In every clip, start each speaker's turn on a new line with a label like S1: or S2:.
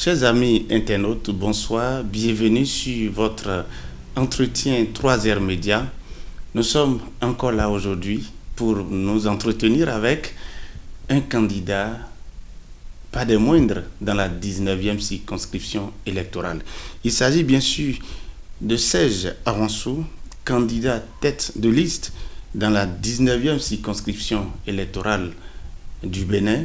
S1: Chers amis internautes, bonsoir. Bienvenue sur votre entretien 3R Média. Nous sommes encore là aujourd'hui pour nous entretenir avec un candidat, pas des moindres, dans la 19e circonscription électorale. Il s'agit bien sûr de Serge Awansou, candidat tête de liste dans la 19e circonscription électorale du Bénin.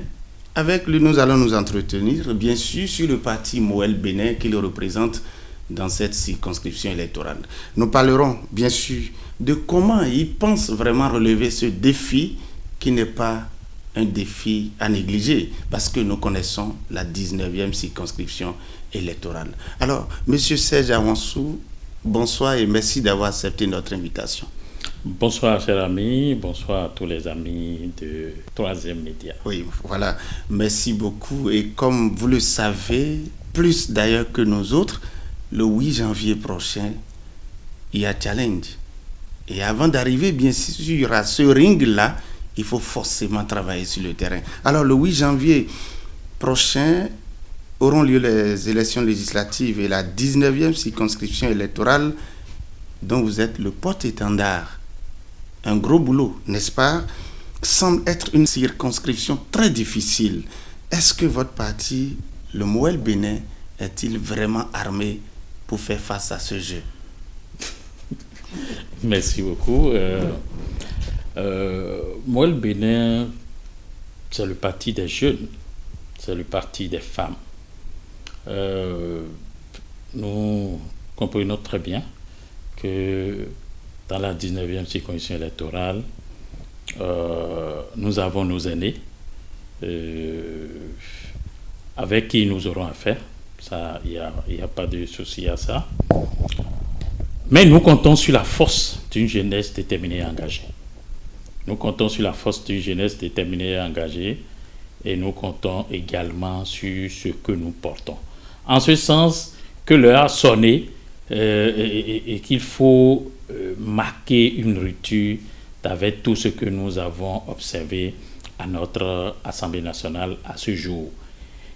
S1: Avec lui, nous allons nous entretenir, bien sûr, sur le parti Moël Bénin qui le représente dans cette circonscription électorale. Nous parlerons, bien sûr, de comment il pense vraiment relever ce défi qui n'est pas un défi à négliger, parce que nous connaissons la 19e circonscription électorale. Alors, Monsieur Serge Awansou, bonsoir et merci d'avoir accepté notre invitation.
S2: Bonsoir, chers amis. Bonsoir à tous les amis de 3e Média.
S1: Oui, voilà. Merci beaucoup. Et comme vous le savez, plus d'ailleurs que nous autres, le 8 janvier prochain, il y a challenge. Et avant d'arriver, bien sûr, à ce ring-là, il faut forcément travailler sur le terrain. Alors, le 8 janvier prochain, auront lieu les élections législatives et la 19e circonscription électorale dont vous êtes le porte-étendard. Un gros boulot, n'est-ce pas? Semble être une circonscription très difficile. Est-ce que votre parti, le Moël Bénin, est-il vraiment armé pour faire face à ce jeu?
S2: Merci beaucoup. Moël Bénin, c'est le parti des jeunes, c'est le parti des femmes. Nous comprenons très bien que dans la 19e circonscription électorale, nous avons nos aînés avec qui nous aurons affaire. Il n'y a pas de souci à ça. Mais nous comptons sur la force d'une jeunesse déterminée et engagée. Nous comptons sur la force d'une jeunesse déterminée et engagée et nous comptons également sur ce que nous portons. En ce sens que l'heure a sonné et qu'il faut marquer une rupture avec tout ce que nous avons observé à notre Assemblée nationale à ce jour.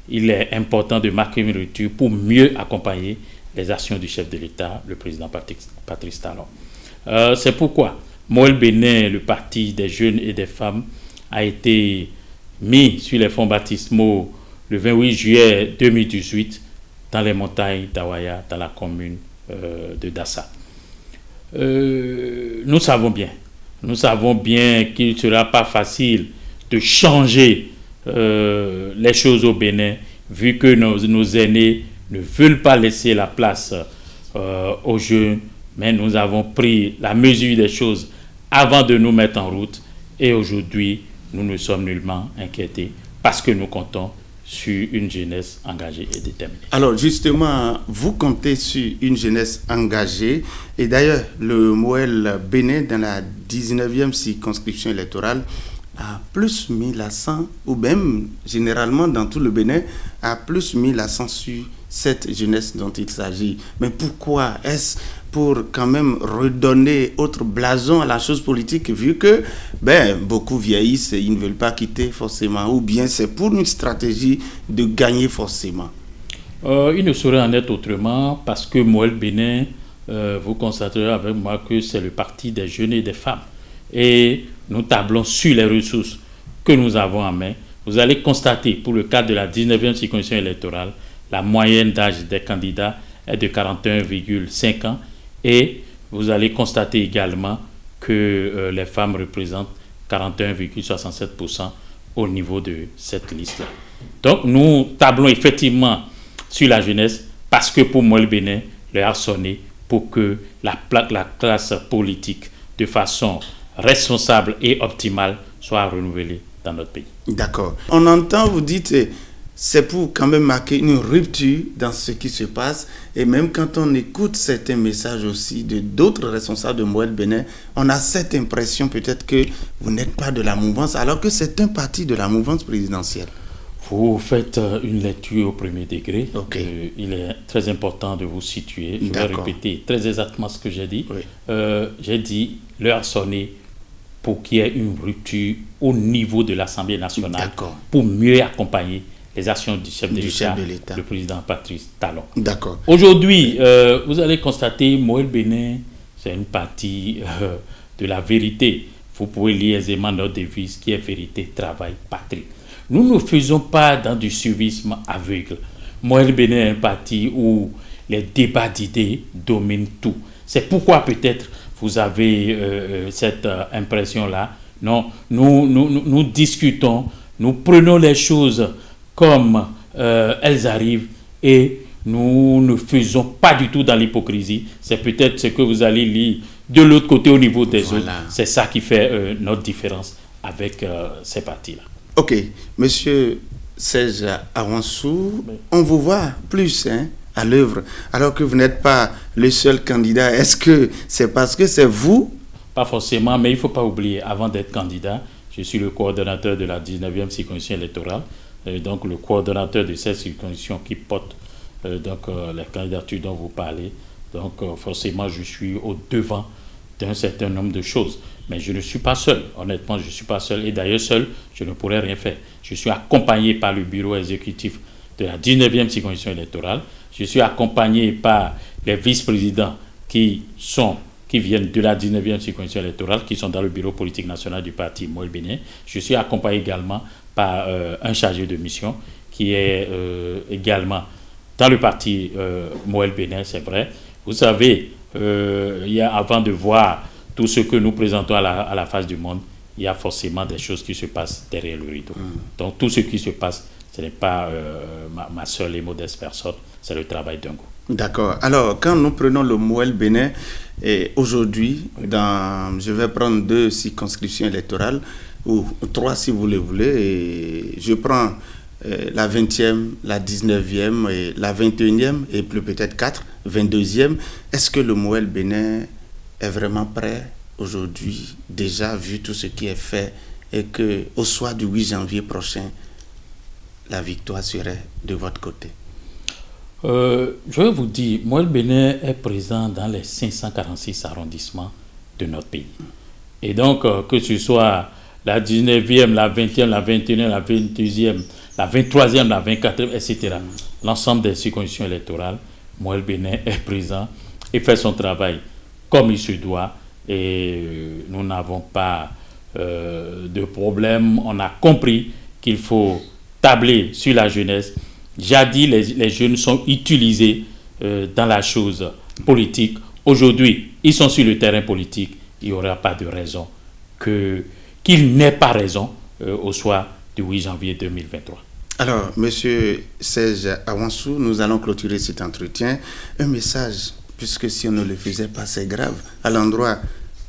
S2: Il est important de marquer une rupture pour mieux accompagner les actions du chef de l'État, le président Patrice Talon. C'est pourquoi Moël Bénin, le parti des jeunes et des femmes, a été mis sur les fonds baptismaux le 28 juillet 2018 dans les montagnes d'Awaya, dans la commune de Dassa. Nous savons bien qu'il ne sera pas facile de changer les choses au Bénin, vu que nos aînés ne veulent pas laisser la place aux jeunes, mais nous avons pris la mesure des choses avant de nous mettre en route et aujourd'hui, nous ne sommes nullement inquiétés parce que nous comptons sur une jeunesse engagée et déterminée.
S1: Alors justement, vous comptez sur une jeunesse engagée et d'ailleurs le Moël Bénin dans la 19e circonscription électorale a plus mis l'accent, ou même généralement dans tout le Bénin, a plus mis l'accent sur cette jeunesse dont il s'agit. Mais pourquoi? Est-ce pour quand même redonner autre blason à la chose politique, vu que beaucoup vieillissent et ils ne veulent pas quitter forcément, ou bien c'est pour une stratégie de gagner forcément?
S2: Il ne saurait en être autrement parce que Moël Bénin, vous constaterez avec moi que c'est le parti des jeunes et des femmes. Et nous tablons sur les ressources que nous avons en main. Vous allez constater, pour le cadre de la 19e circonscription électorale, la moyenne d'âge des candidats est de 41,5 ans et vous allez constater également que les femmes représentent 41,67% au niveau de cette liste-là. Donc nous tablons effectivement sur la jeunesse parce que pour Moël Bénin, l'heure a sonné pour que la classe politique de façon responsable et optimale soit renouvelée dans notre pays.
S1: D'accord. On entend, vous dites, c'est pour quand même marquer une rupture dans ce qui se passe. Et même quand on écoute certains messages aussi de d'autres responsables de Moël Bénin, on a cette impression peut-être que vous n'êtes pas de la mouvance, alors que c'est un parti de la mouvance présidentielle.
S2: Vous faites une lecture au premier degré.
S1: Okay.
S2: Il est très important de vous situer. Je vais répéter très exactement ce que j'ai dit.
S1: Oui.
S2: J'ai dit, l'heure a sonné pour qu'il y ait une rupture au niveau de l'Assemblée nationale pour mieux accompagner les actions du chef de
S1: chef de
S2: l'État, le président Patrice Talon.
S1: D'accord.
S2: Aujourd'hui, vous allez constater, Moël Bénin, c'est une partie de la vérité. Vous pouvez lire aisément notre devise qui est vérité, travail, patrie. Nous ne faisons pas dans du suivisme aveugle. Moël Bénin est un parti où les débats d'idées dominent tout. C'est pourquoi peut-être vous avez cette impression-là. Non, nous discutons, nous prenons les choses comme elles arrivent et nous ne faisons pas du tout dans l'hypocrisie. C'est peut-être ce que vous allez lire de l'autre côté au niveau des autres. C'est ça qui fait notre différence avec ces partis-là.
S1: Ok, Monsieur Serge Awansou, on vous voit plus à l'œuvre, alors que vous n'êtes pas le seul candidat. Est-ce que c'est parce que c'est vous?
S2: Pas forcément, mais il ne faut pas oublier, avant d'être candidat, je suis le coordonnateur de la 19e circonscription électorale, donc le coordonnateur de cette circonscription qui porte les candidatures dont vous parlez. Donc forcément, je suis au devant d'un certain nombre de choses. Mais je ne suis pas seul, honnêtement, je ne suis pas seul. Et d'ailleurs, seul, je ne pourrais rien faire. Je suis accompagné par le bureau exécutif de la 19e circonscription électorale. Je suis accompagné par les vice-présidents qui viennent de la 19e circonscription électorale, qui sont dans le bureau politique national du parti Moël Bénin. Je suis accompagné également par un chargé de mission qui est également dans le parti Moël Bénin, c'est vrai. Vous savez, avant de voir tout ce que nous présentons à la face du monde, il y a forcément des choses qui se passent derrière le rideau. Donc tout ce qui se passe, ce n'est pas ma seule et modeste personne, c'est le travail d'un groupe.
S1: D'accord. Alors, quand nous prenons le Moël Bénin, aujourd'hui, je vais prendre 2 circonscriptions électorales, ou 3 si vous le voulez, et je prends la 20e, la 19e, et la 21e, et plus peut-être 22e. Est-ce que le Moël Bénin est vraiment prêt aujourd'hui, déjà vu tout ce qui est fait, et qu'au soir du 8 janvier prochain, la victoire serait de votre côté?
S2: Je vais vous dire, Moël Bénin est présent dans les 546 arrondissements de notre pays. Et donc, que ce soit la 19e, la 20e, la 21e, la 22e, la 23e, la 24e, etc., l'ensemble des circonscriptions électorales, Moël Bénin est présent et fait son travail comme il se doit. Et nous n'avons pas de problème. On a compris qu'il faut tabler sur la jeunesse. Jadis, les jeunes sont utilisés dans la chose politique. Aujourd'hui, ils sont sur le terrain politique. Il n'y aura pas de raison qu'ils n'aient pas raison au soir du 8 janvier 2023.
S1: Alors, Monsieur Serge Awansou, nous allons clôturer cet entretien. Un message, puisque si on ne le faisait pas, c'est grave, à l'endroit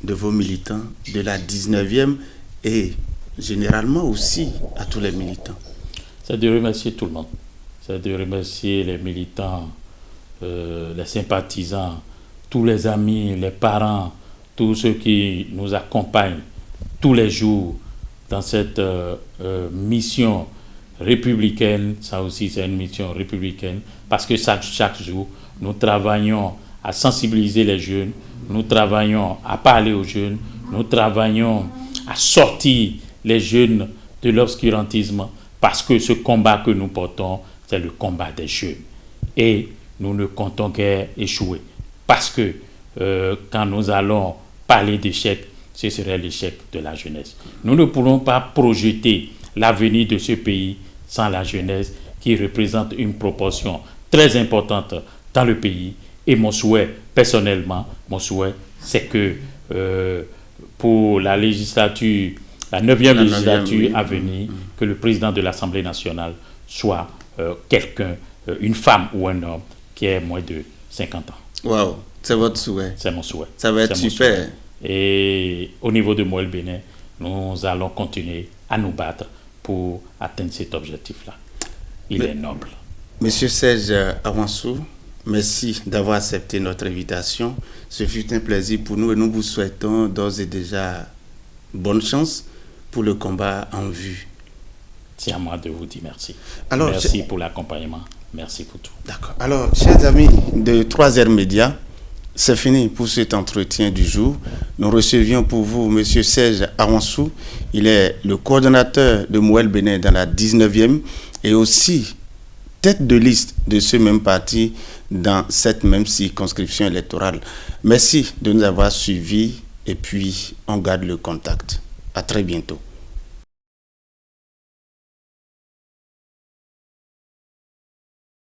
S1: de vos militants de la 19e et généralement aussi à tous les militants.
S2: C'est de remercier tout le monde. C'est de remercier les militants, les sympathisants, tous les amis, les parents, tous ceux qui nous accompagnent tous les jours dans cette mission républicaine. Ça aussi, c'est une mission républicaine parce que chaque jour, nous travaillons à sensibiliser les jeunes, nous travaillons à parler aux jeunes, nous travaillons à sortir les jeunes de l'obscurantisme parce que ce combat que nous portons, c'est le combat des jeunes. Et nous ne comptons guère échouer parce que quand nous allons parler d'échec, ce serait l'échec de la jeunesse. Nous ne pourrons pas projeter l'avenir de ce pays sans la jeunesse qui représente une proportion très importante dans le pays. Et mon souhait, personnellement, c'est que pour la législature, la 9e législature à venir, que le président de l'Assemblée nationale soit quelqu'un, une femme ou un homme qui ait moins de 50 ans.
S1: Waouh, c'est votre souhait.
S2: C'est mon souhait.
S1: Ça va être super.
S2: Et au niveau de Moël Bénin, nous allons continuer à nous battre pour atteindre cet objectif-là. Il est noble.
S1: Monsieur Serge Awansou, merci d'avoir accepté notre invitation. Ce fut un plaisir pour nous et nous vous souhaitons d'ores et déjà bonne chance pour le combat en vue.
S2: C'est à moi de vous dire merci.
S1: Alors,
S2: merci pour l'accompagnement. Merci pour tout.
S1: D'accord. Alors, chers amis de 3R Média, c'est fini pour cet entretien du jour. Nous recevions pour vous M. Serge Awansou. Il est le coordonnateur de Moël Bénin dans la 19e et aussi tête de liste de ce même parti dans cette même circonscription électorale. Merci de nous avoir suivis et puis on garde le contact. À très bientôt.